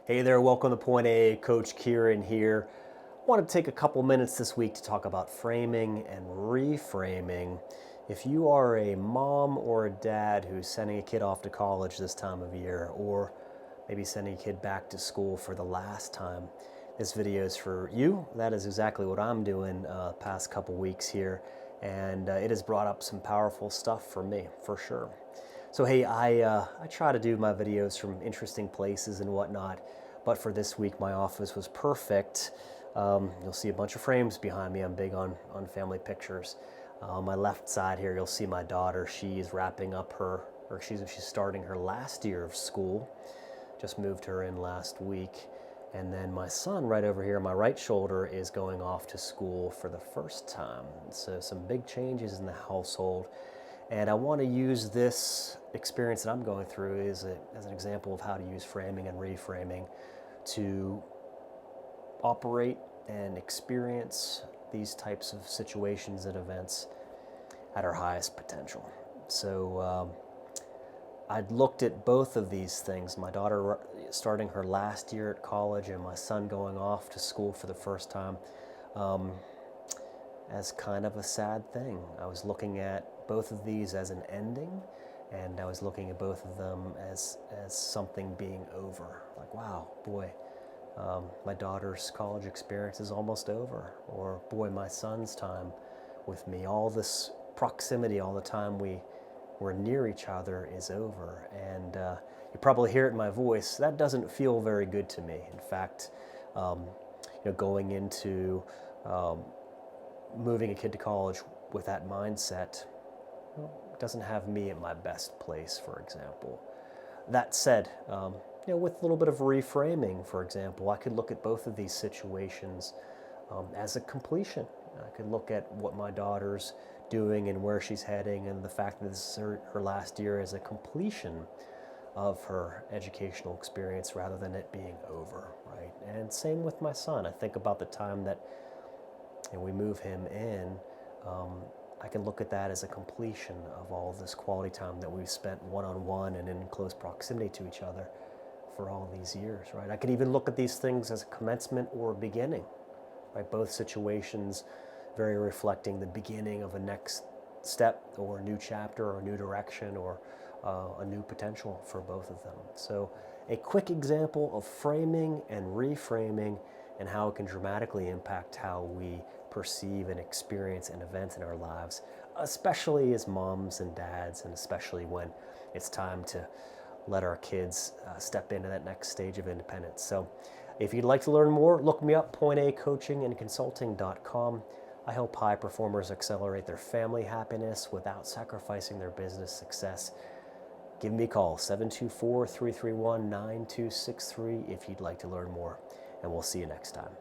Hey there, welcome to Point A. Coach Kieran here. I want to take a couple minutes this week to talk about framing and reframing. If you are a mom or a dad who's sending a kid off to college this time of year, or maybe sending a kid back to school for the last time, this video is for you. That is exactly what I'm doing past couple weeks here, and it has brought up some powerful stuff for me, for sure. So hey, I try to do my videos from interesting places and whatnot, but for this week my office was perfect. You'll see a bunch of frames behind me. I'm big on family pictures. On my left side here, you'll see my daughter. She's wrapping up she's starting her last year of school. Just moved her in last week. And then my son right over here, my right shoulder, is going off to school for the first time. So some big changes in the household. And I want to use this experience that I'm going through as an example of how to use framing and reframing to operate and experience these types of situations and events at our highest potential. So I'd looked at both of these things, my daughter starting her last year at college and my son going off to school for the first time, as kind of a sad thing. I was looking at both of these as an ending, and I was looking at both of them as something being over. Like, wow, boy, my daughter's college experience is almost over. Or, boy, my son's time with me, all this proximity, all the time we're near each other is over. And you probably hear it in my voice, that doesn't feel very good to me. In fact, going into moving a kid to college with that mindset doesn't have me at my best place, for example. That said, with a little bit of reframing, for example, I could look at both of these situations as a completion. I could look at what my daughter's doing and where she's heading, and the fact that this is her last year as a completion of her educational experience rather than it being over, right? And same with my son. I think about the time that we move him in. I can look at that as a completion of all this quality time that we've spent one-on-one and in close proximity to each other for all these years, right? I could even look at these things as a commencement or a beginning, right? Both situations very reflecting the beginning of a next step or a new chapter or a new direction or a new potential for both of them. So a quick example of framing and reframing and how it can dramatically impact how we perceive and experience an event in our lives, especially as moms and dads, and especially when it's time to let our kids step into that next stage of independence. So if you'd like to learn more, look me up, pointacoachingandconsulting.com. I help high performers accelerate their family happiness without sacrificing their business success. Give me a call, 724-331-9263 if you'd like to learn more, and we'll see you next time.